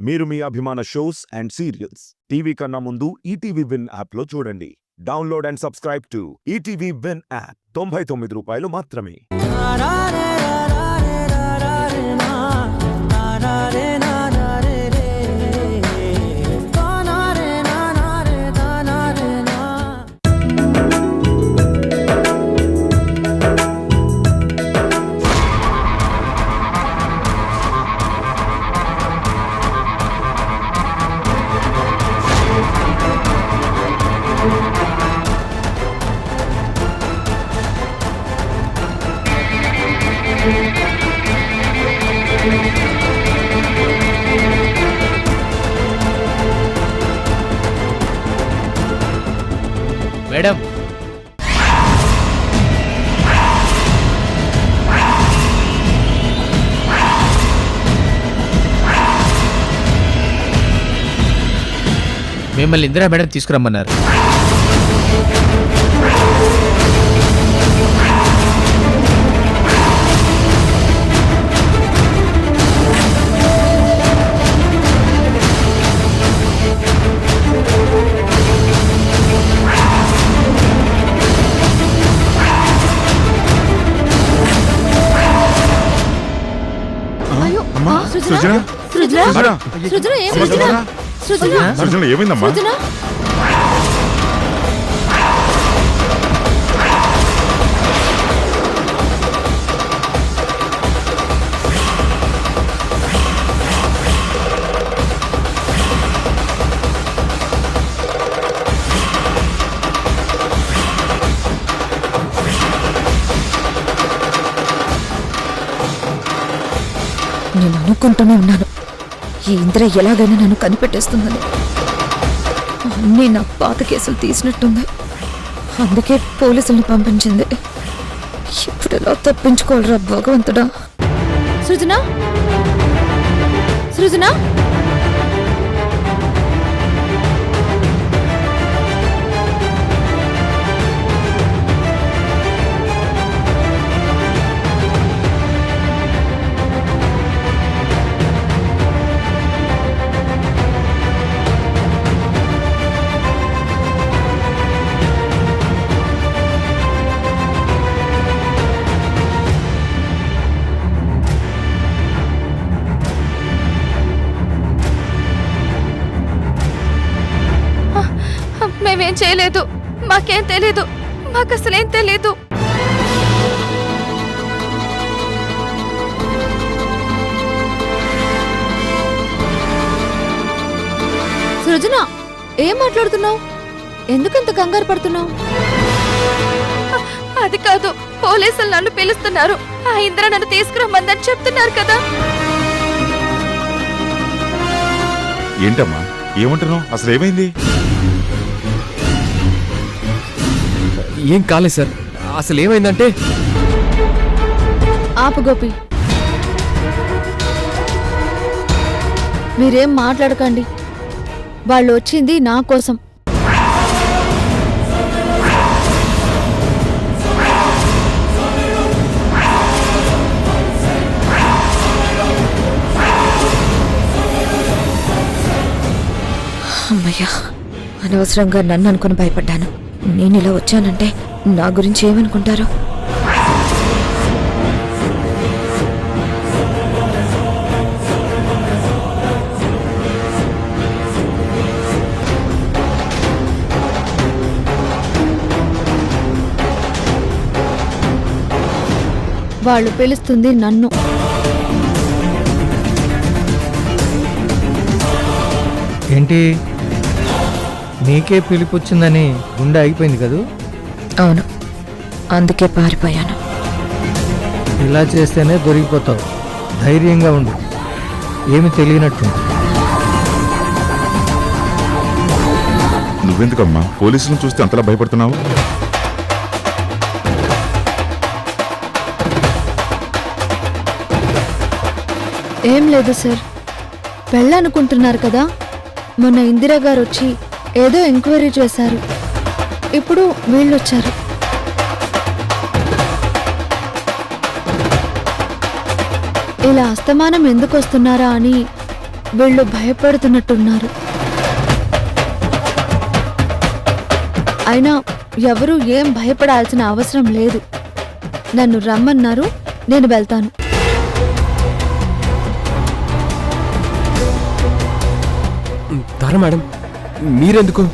మీరు మీ అభిమాన shows and serials TV కన్నా ముందు ఈటీవీ విన్ యాప్లో చూడండి. Download and subscribe to ETV win app. 99 రూపాయలు మాత్రమే. మేడం, మిమ్మల్ని ఇందిరా మేడం తీసుకురమ్మన్నారు. ఏమైందమ్మా? నేను అనుకుంటూనే ఉన్నాను, ఈ ఇంద్ర ఎలాగైనా నన్ను కనిపెట్టేస్తుందని. అన్నీ నా పాత కేసులు తీసినట్టుంది, అందుకే పోలీసుల్ని పంపించింది. ఇప్పుడు ఎలా తప్పించుకోవాలరా భగవంతుడా. సృజన, సృజన, మేమేం చేయలేదు, మాకేం తెలీదు, మాకు అసలేం తెలీదు. సృజన, ఏం మాట్లాడుతున్నావు? ఎందుకంత కంగారు పడుతున్నావు? అది కాదు, పోలీసులు నన్ను పిలుస్తున్నారు. ఆ ఇంద్ర నన్ను తీసుకురమ్మందని చెప్తున్నారు కదా. ఏంటమ్మా, ఏమంటున్నావు? అసలు ఏమైంది? ఏం కాలేదు సార్. అసలు ఏమైందంటే, ఆపు గోపి, మీరేం మాట్లాడకండి. వాళ్ళు వచ్చింది నా కోసం. అమ్మయ్యా, అనవసరంగా నన్ను అనుకుని భయపడ్డాను. నేను ఇలా వచ్చానంటే నా గురించి ఏమనుకుంటారు? వాళ్ళు పిలుస్తుంది నన్ను. ఏంటి, నీకే పిలిపొచ్చిందని గుండె ఆగిపోయింది కదూ? అవును, అందుకే పారిపోయాను. ఇలా చేస్తేనే దొరికిపోతావు. ధైర్యంగా ఉండు, ఏమి తెలియనట్టు. నువ్వెందుకమ్మా పోలీసులను చూస్తే అంతలా భయపడుతున్నావు? ఏం లేదు సార్, పెళ్ళనుకుంటున్నారు కదా. మొన్న ఇందిరా గారు వచ్చి ఏదో ఎంక్వైరీ చేశారు. ఇప్పుడు వీళ్ళొచ్చారు. ఇలా అస్తమానం ఎందుకు వస్తున్నారా అని వీళ్ళు భయపడుతున్నట్టున్నారు. అయినా ఎవరూ ఏం భయపడాల్సిన అవసరం లేదు. నన్ను రమ్మన్నారు, నేను వెళ్తాను. తారా మేడం, మీరెందుకు?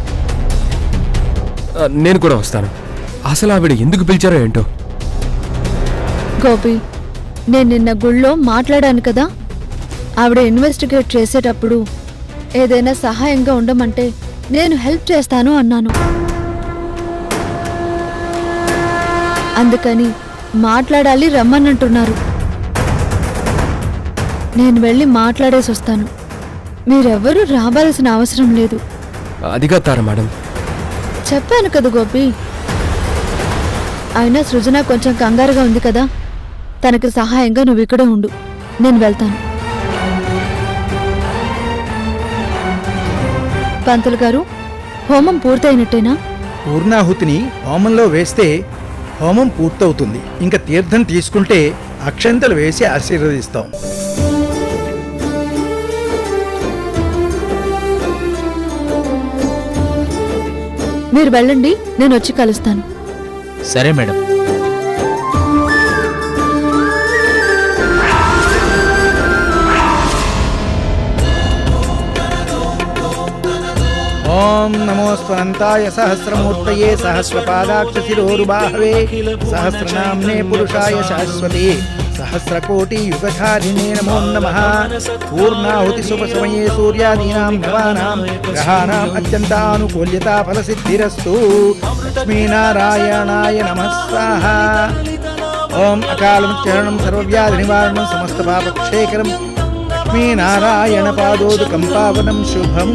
నేను కూడా వస్తాను. అసలు ఆవిడ ఎందుకు పిలిచారో ఏంటో. గోపి, నేను నిన్న గుళ్ళో మాట్లాడాను కదా, ఆవిడ ఇన్వెస్టిగేట్ చేసేటప్పుడు ఏదైనా సహాయంగా ఉండమంటే నేను హెల్ప్ చేస్తాను అన్నాను. అందుకని మాట్లాడాలి రమ్మనంటున్నారు. నేను వెళ్ళి మాట్లాడేసి వస్తాను. మీరెవ్వరూ రావాల్సిన అవసరం లేదు. అదిగా తారా మేడం. చెప్పాను కదా గోపి. అయినా సృజన కొంచెం కంగారుగా ఉంది కదా, తనకి సహాయంగా నువ్వు ఇక్కడే ఉండు, నేను వెళ్తాను. పంతులు గారు, హోమం పూర్తయినట్టేనా? పూర్ణాహుతిని హోమంలో వేస్తే హోమం పూర్తవుతుంది. ఇంకా తీర్థం తీసుకుంటే అక్షంతలు వేసి ఆశీర్వదిస్తాం. మీరు వెళ్ళండి, నేను వచ్చి కలుస్తాను. సరే మేడం. ఓం నమోస్వనంతాయ సహస్రమూర్తయే సహస్రపాదాక్షశిరోరుబాహవే సహస్రనామ్నే పురుషాయ శాశ్వతే సహస్రకోటి యుగధారిణే నమో నమః. పూర్ణాహుతి శుభ సమయే సూర్యాదీనాం నవానాం గ్రహాణాం అత్యంతానుకూల్యతా ఫలసిద్ధిరస్తు. లక్ష్మీనారాయణాయ నమః స్వాహ. ఓం అకాలముచ్చరణం సర్వవ్యాధి నివారణం సమస్త పాపక్షేకరం లక్ష్మీనారాయణ పాదోదకం పావనం శుభం.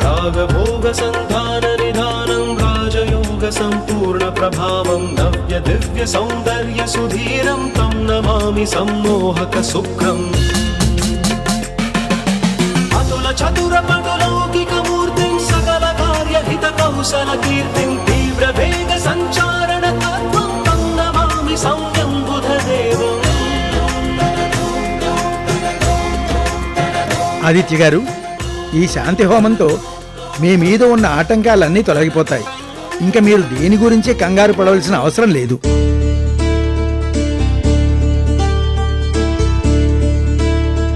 రాగభోగ సంధాన నిధానం రాజయోగ సంపూర్ణ ప్రభావం నవ్య దివ్య సౌందర్య సుధీరం తం నమామి సమ్మోహక శుక్రం. అతుల చతుర పటులౌకిక మూర్తిం సకల కార్యహిత కౌశల కీర్తిం తీవ్ర వేగ సంచారణ తత్వం తం నమామి సౌమ్యం బుధదేవం. ఆదిత్య గారు, ఈ శాంతి హోమంతో మీ మీద ఉన్న ఆటంకాలన్నీ తొలగిపోతాయి. ఇంకా మీరు దేని గురించి కంగారు పడవలసిన అవసరం లేదు.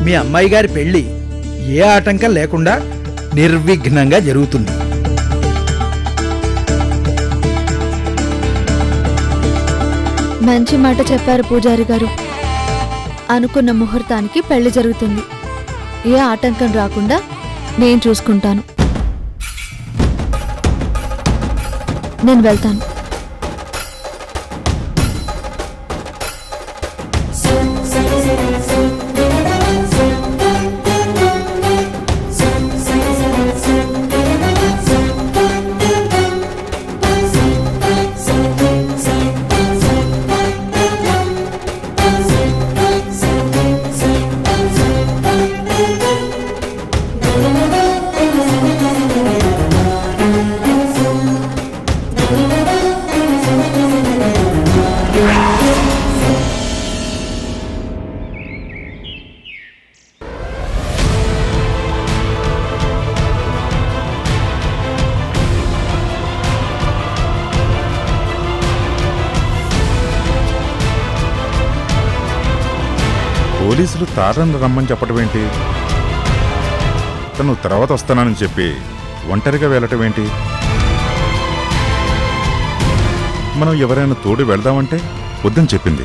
మీ అమ్మాయి గారి పెళ్లి ఏ ఆటంకం లేకుండా నిర్విఘ్నంగా జరుగుతుంది. మంచి మాట చెప్పారు పూజారి గారు. అనుకున్న ముహూర్తానికి పెళ్లి జరుగుతుంది. ఏ ఆటంకం రాకుండా నేను చూసుకుంటాను. నేను వెళ్తాను. పోలీసులు తారను రమ్మని చెప్పడం ఏంటి? తను తర్వాత వస్తానని చెప్పి ఒంటరిగా వెళ్ళటం ఏంటి? మనం ఎవరైనా తోడు వెళ్దామంటే వద్దని చెప్పింది.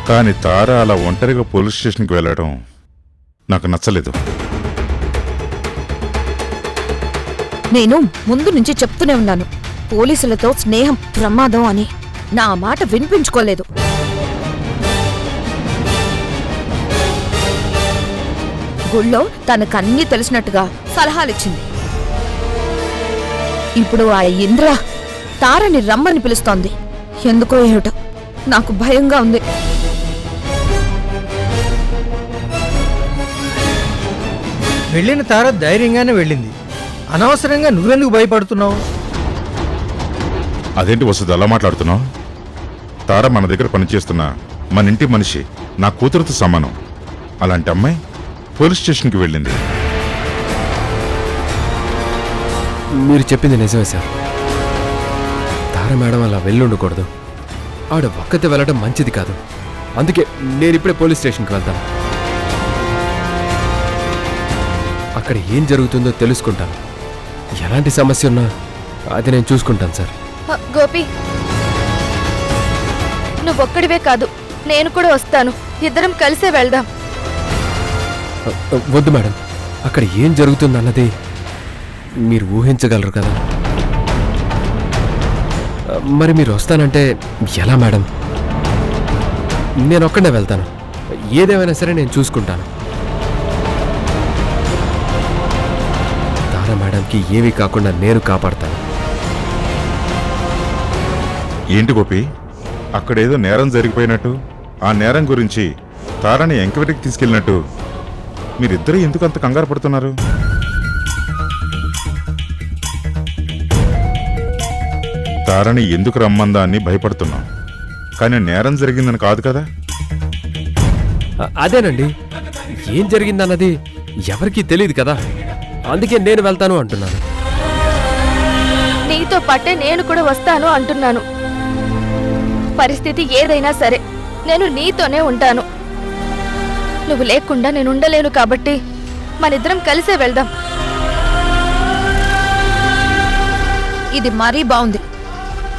కానీ తార అలా ఒంటరిగా పోలీస్ స్టేషన్కి వెళ్ళడం నాకు నచ్చలేదు. నేను ముందు నుంచి చెప్తూనే ఉన్నాను, పోలీసులతో స్నేహం ప్రమాదం అని. నా మాట వినిపించుకోలేదు. గుళ్ళో తనకన్నీ తెలిసినట్టుగా సలహాలిచ్చింది. ఇప్పుడు ఆ ఇంద్ర తారని రమ్మని పిలుస్తోంది. ఎందుకో ఏమిటో నాకు భయంగా ఉంది. వెళ్ళిన తార ధైర్యంగానే వెళ్ళింది. అనవసరంగా నువ్వెందుకు భయపడుతున్నావు? అదేంటి వస్తుంది అలా మాట్లాడుతున్నావు? తార మన దగ్గర పనిచేస్తున్న మన ఇంటి మనిషి, నా కూతురుతో సమానం. అలాంటి అమ్మాయి పోలీస్ స్టేషన్కి వెళ్ళింది. మీరు చెప్పింది నిజమే సార్. తార మేడం అలా వెళ్ళుండకూడదు. ఆవిడ ఒక్కతే వెళ్ళడం మంచిది కాదు. అందుకే నేను ఇప్పుడే పోలీస్ స్టేషన్కి వెళ్తాను. అక్కడ ఏం జరుగుతుందో తెలుసుకుంటాను. ఎలాంటి సమస్య ఉన్నా అది నేను చూసుకుంటాను సార్. గోపి, నువ్వొక్కడివే కాదు, నేను కూడా వస్తాను. ఇద్దరం కలిసే వెళ్దాం. వద్దు మేడం, అక్కడ ఏం జరుగుతుందన్నది మీరు ఊహించగలరు కదా. మరి మీరు వస్తానంటే ఎలా మేడం? నేను ఒక్కడే వెళ్తాను. ఏదేమైనా సరే నేను చూసుకుంటాను. తారా మేడంకి ఏమీ కాకుండా నేను కాపాడతాను. ఏంటి గోపి, అక్కడేదో నేరం జరిగిపోయినట్టు, ఆ నేరం గురించి తారని ఎంక్వైరీకి తీసుకెళ్ళినట్టు మీరిద్దరూ ఎందుకు అంత కంగారు పడుతున్నారు? తారని ఎందుకు రమ్మందా అని భయపడుతున్నాం, కానీ నేరం జరిగిందని కాదు కదా. అదేనండి, ఏం జరిగిందన్నది ఎవరికీ తెలియదు కదా. అందుకే నేను వెళ్తాను అంటున్నాను. నీతో పాటే నేను కూడా వస్తాను అంటున్నాను. పరిస్థితి ఏదైనా సరే నేను నీతోనే ఉంటాను. నువ్వు లేకుండా నేను ఉండలేను కాబట్టి మనిద్దరం కలిసే వెళ్దాం. ఇది మరీ బాగుంది.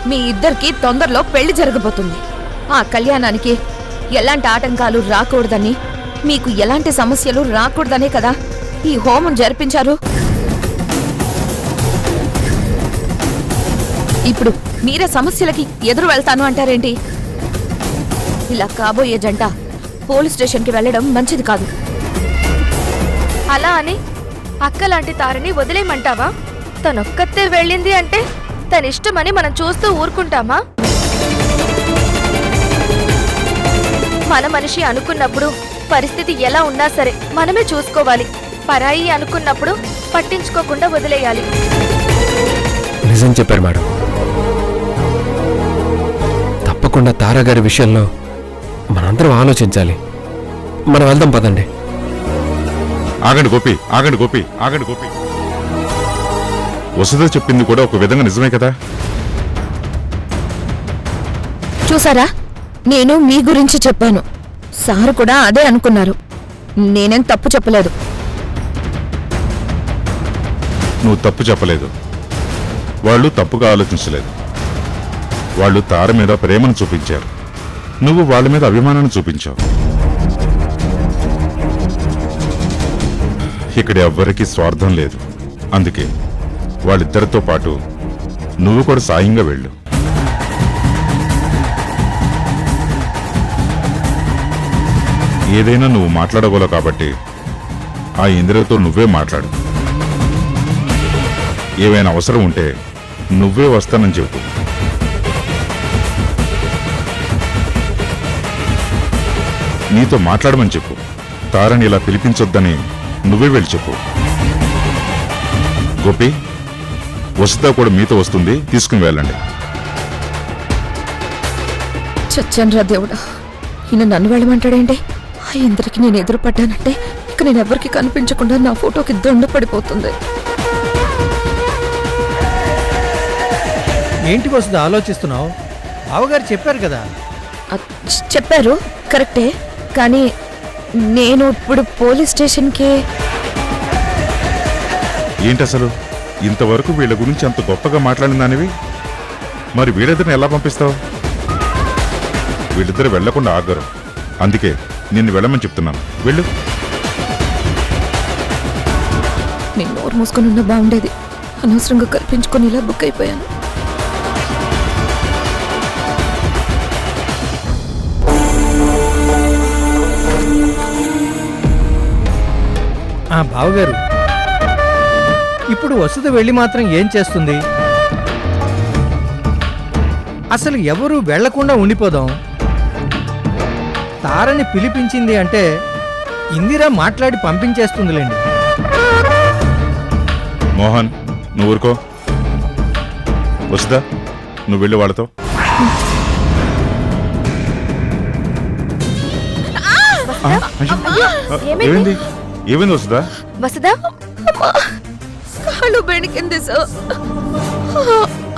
మీ ఇద్దరికి తొందరలో పెళ్లి జరగబోతుంది. ఆ కళ్యాణానికి ఎలాంటి ఆటంకాలు రాకూడదని, మీకు ఎలాంటి సమస్యలు రాకూడదనే కదా ఈ హోమం జరిపించారు. ఇప్పుడు మీరే సమస్యలకి ఎదురు వెళ్తాను అంటారేంటి? ఇలా కాబోయే జంట పోలీస్ స్టేషన్కి వెళ్ళడం మంచిది కాదు. అలా అని అక్కలాంటి తారని వదిలేయమంటావా? తనొక్కతే వెళ్ళింది అంటే తన ఇష్టమని మనం చూస్తూ ఊరుకుంటామా? మన మనిషి అనుకున్నప్పుడు పరిస్థితి ఎలా ఉన్నా సరే మనమే చూసుకోవాలి. పరాయి అనుకున్నప్పుడు పట్టించుకోకుండా వదిలేయాలి. నిజం చెప్పారు మేడం. తప్పకుండా తారా గారి విషయంలో మనందరం ఆలోచించాలి. మనం వెళ్దాం పదండి. ఆగండి గోపి, ఆగండి గోపి, ఆగండి గోపి. వసుధ చెప్పింది కూడా ఒక విధంగా నిజమే కదా. చూసారా, నేను మీ గురించి చెప్పాను. సార్ కూడా అదే అనుకున్నారు. నేనేం తప్పు చెప్పలేదు. నువ్వు తప్పు చెప్పలేదు, వాళ్ళు తప్పుగా ఆలోచించలేదు. వాళ్ళు తార మీద ప్రేమను చూపించారు, నువ్వు వాళ్ళ మీద అభిమానాన్ని చూపించావు. ఇక్కడ ఎవ్వరికీ స్వార్థం లేదు. అందుకే వాళ్ళిద్దరితో పాటు నువ్వు కూడా సాయంగా వెళ్ళు. ఏదైనా నువ్వు మాట్లాడగలవు కాబట్టి ఆ ఇందిరతో నువ్వే మాట్లాడు. ఏవైనా అవసరం ఉంటే నువ్వే వస్తానని చెప్పు. నీతో మాట్లాడమని చెప్పు. తారని ఇలా పిలిపించొద్దని నువ్వే వెళ్ళి చెప్పు. గోపి, వసుధ కూడా మీతో వస్తుంది, తీసుకుని వెళ్ళండి. చచ్చన్రా దేవుడా, ఈయన నన్ను వెళ్ళమంటాడేంటి? ఆ ఇందరికి నేను ఎదురుపడ్డానంటే ఇక నేను ఎవరికి కనిపించకుండా నా ఫోటోకి దొండ పడిపోతుంది. ఏంటి వస్తుంది ఆలోచిస్తున్నావు? బావగారు చెప్పారు కదా. చెప్పారు కరెక్టే, కానీ నేను ఇప్పుడు పోలీస్ స్టేషన్కి. ఏంటి అసలు ఇంతవరకు వీళ్ళ గురించి అంత గొప్పగా మాట్లాడిందానివి, మరి వీళ్ళిద్దరిని ఎలా పంపిస్తావు? వీళ్ళిద్దరు వెళ్లకుండా ఆగరు. అందుకే నిన్ను వెళ్ళమని చెప్తున్నాను. వెళ్ళు. నేను నోరు మూసుకొని ఉన్నా బాగుండేది. అనవసరంగా కల్పించుకొని ఇలా బుక్ అయిపోయాను. బావగారు, ఇప్పుడు వసుధ వెళ్ళి మాత్రం ఏం చేస్తుంది? అసలు ఎవరు వెళ్లకుండా ఉండిపోదాం. తారని పిలిపించింది అంటే ఇందిరా మాట్లాడి పంపించేస్తుందిలేండి. మోహన్, నువ్వు ఊరుకో. వసుధ, నువ్వు వెళ్ళి వాళ్ళతో. ఏమైంది ఏమైంది వస్తుందా? వసుదా కాలు బెణికింది సార్.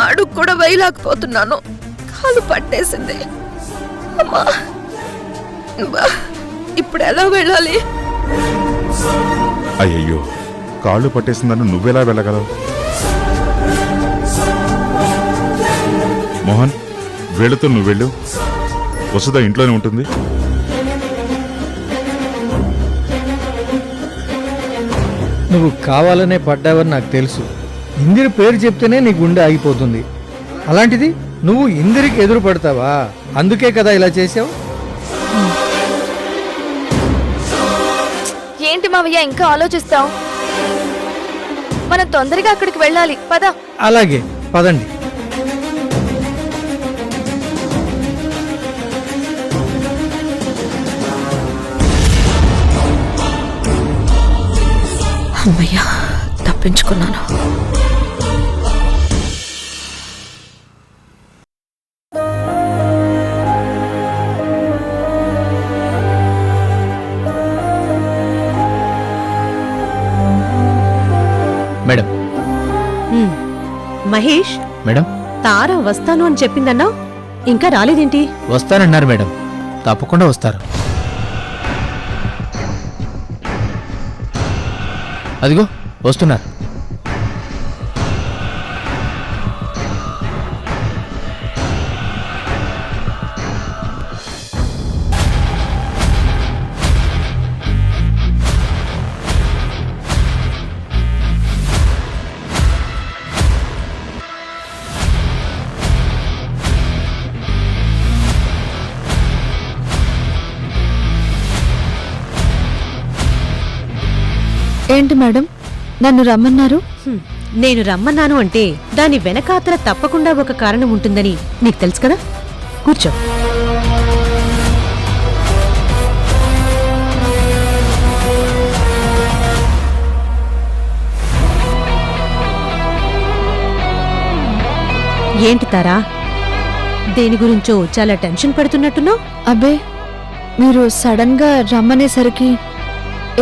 అడుగు కూడా వేయలేకపోతున్నాను. కాలు పట్టేసింది. అమ్మా, ఇప్పుడు ఎలా వెళ్ళాలి? అయ్యయ్యో, కాళ్ళు పట్టేసిందని నువ్వెలా వెళ్ళగలవు? మోహన్, వెళుతూ నువ్వు వెళ్ళు. వసుదా ఇంట్లోనే ఉంటుంది. నువ్వు కావాలనే పడ్డావని నాకు తెలుసు. ఇందిర పేరు చెప్తేనే నీ గుండె ఆగిపోతుంది. అలాంటిది నువ్వు ఇందిరికి ఎదురు పడతావా? అందుకే కదా ఇలా చేసావు. ఏంటి మావయ్య ఇంకా ఆలోచిస్తావు? మనం తొందరగా అక్కడికి వెళ్ళాలి, పద. అలాగే పదండి. అమ్మయ్యా, తప్పించుకున్నాను. మేడం. మహేష్, మేడం, తార వస్తాను అని చెప్పిందన్నా, ఇంకా రాలేదేంటి? వస్తానన్నారు మేడం. తప్పకుండా వస్తారు. అదిగో వస్తున్నారు. ఏంటి మేడం, నన్ను రమ్మన్నారు? నేను రమ్మన్నాను అంటే దాని వెనకాతల తప్పకుండా ఒక కారణం ఉంటుందని నీకు తెలుసు కదా. కూర్చో. ఏంటి తారా, దేని గురించో చాలా టెన్షన్ పడుతున్నట్టున్నావు? అబ్బే, మీరు సడన్ గా రమ్మనేసరికి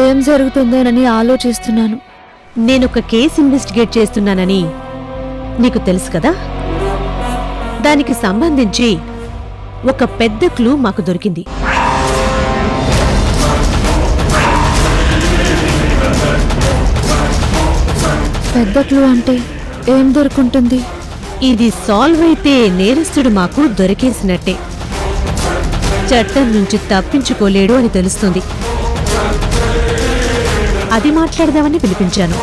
ఏం జరుగుతుందోనని ఆలోచిస్తున్నాను. నేనొక కేసు ఇన్వెస్టిగేట్ చేస్తున్నానని నీకు తెలుసు కదా. దానికి సంబంధించి ఒక పెద్ద క్లూ మాకు దొరికింది. పెద్ద క్లూ అంటే ఏం దొరుకుంటుంది? ఇది సాల్వ్ అయితే నేరస్తుడు మాకు దొరికేసినట్టే. చట్టం నుంచి తప్పించుకోలేడు అని తెలుస్తుంది. అది మాట్లాడదామని పిలిపించాను.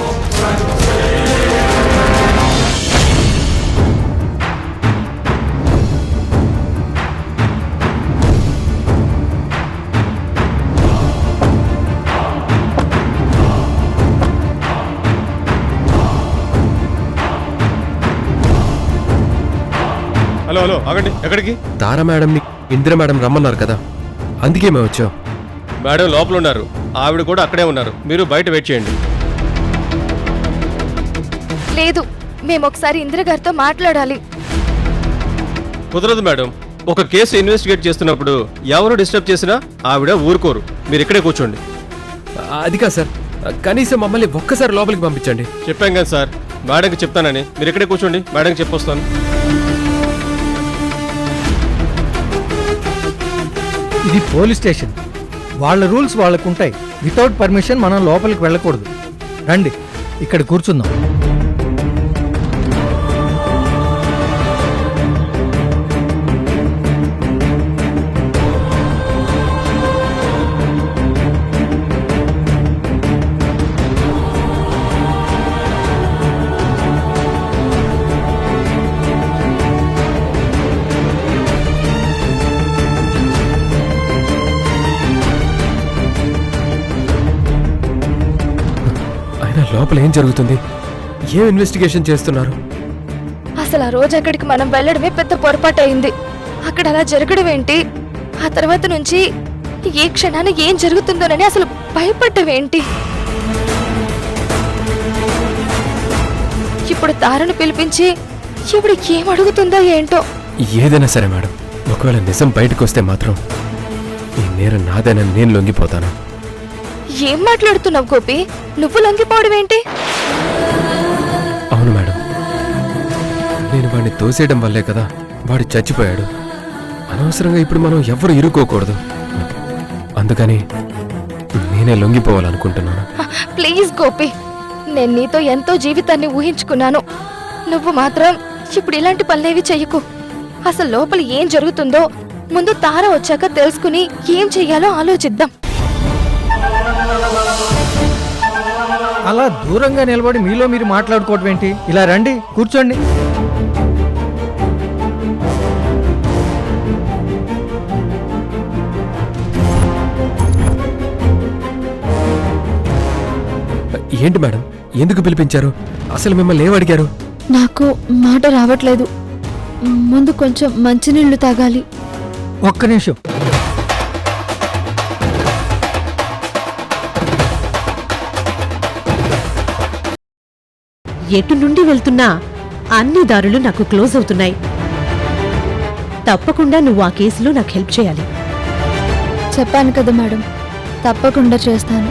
హలో హలో, ఆగండి. ఎక్కడికి? తారా మేడంని ఇందిర మేడం రమ్మన్నారు కదా, అందుకే మేము వచ్చాం. మేడం లోపల ఉన్నారు, ఆవిడ కూడా అక్కడే ఉన్నారు. మీరు బయట వెయిట్ చేయండి. లేదు, మేము ఒకసారి ఇందిర గారితో మాట్లాడాలి. కుదరదు మేడం. ఒక కేసు ఇన్వెస్టిగేట్ చేస్తున్నప్పుడు ఎవరు డిస్టర్బ్ చేసినా ఆవిడ ఊరుకోరు. మీరు ఇక్కడే కూర్చోండి. అది కాదు సార్, కనీసం మమ్మల్ని ఒక్కసారి లోపలికి పంపించండి. చెప్పాం కదా సార్, మేడంకి చెప్తానని. మీరు ఇక్కడే కూర్చోండి, మేడంకి చెప్పొస్తాను. ఇది పోలీస్ స్టేషన్. వాళ్ళ రూల్స్ వాళ్ళకుంటాయి. వితౌట్ పర్మిషన్ మనం లోపలికి వెళ్ళకూడదు. రండి, ఇక్కడ కూర్చుందాం. లోపల ఏం జరుగుతుంది? ఏం ఇన్వెస్టిగేషన్ చేస్తున్నారు? అసలు ఆ రోజు అక్కడికి మనం వెళ్ళడమే పెద్ద పొరపాటు అయింది. అక్కడ అలా జరగడం ఏంటి? ఆ తర్వాత నుంచి ఏ క్షణాన్ని ఏం జరుగుతుందోనని అసలు భయపడ్డవేంటి? ఇప్పుడు తారను పిలిపించి ఇప్పుడు ఏం అడుగుతుందో ఏంటో. ఏదైనా సరే మేడం, ఒకవేళ నిజం బయటకు వస్తే మాత్రం ఈ నేరం నాదేనని నేను లొంగిపోతాను. ఏం మాట్లాడుతున్నావు గోపి? నువ్వు లొంగిపోవడం ఏంటి? అవును మేడం, నేను వాడిని తోసేయడం వల్లే కదా వాడు చచ్చిపోయాడు. అనవసరంగా ఇప్పుడు మనం ఎవ్వరు ఇరుక్కోకూడదు. అందుకని నేనే లొంగిపోవాలనుకుంటున్నాను. ప్లీజ్ గోపి, నేను నీతో ఎంతో జీవితాన్ని ఊహించుకున్నాను. నువ్వు మాత్రం ఇప్పుడు ఇలాంటి పనులేవి చెయ్యకు. అసలు లోపల ఏం జరుగుతుందో ముందు తార వచ్చాక తెలుసుకుని ఏం చెయ్యాలో ఆలోచిద్దాం. అలా దూరంగా నిలబడి మీలో మీరు మాట్లాడుకోవటం ఏంటి? ఇలా రండి, కూర్చోండి. ఏంటి మేడం, ఎందుకు పిలిపించారు? అసలు మిమ్మల్ని ఏమడిగారు? నాకు మాట రావట్లేదు. ముందు కొంచెం మంచినీళ్లు తాగాలి. ఒక్క నిమిషం. ఎటు నుండి వెళ్తున్నా అన్ని దారులు నాకు క్లోజ్ అవుతున్నాయి. తప్పకుండా నువ్వు ఆ కేసులో నాకు హెల్ప్ చేయాలి. చెప్పాను కదా మేడం, తప్పకుండా చేస్తాను.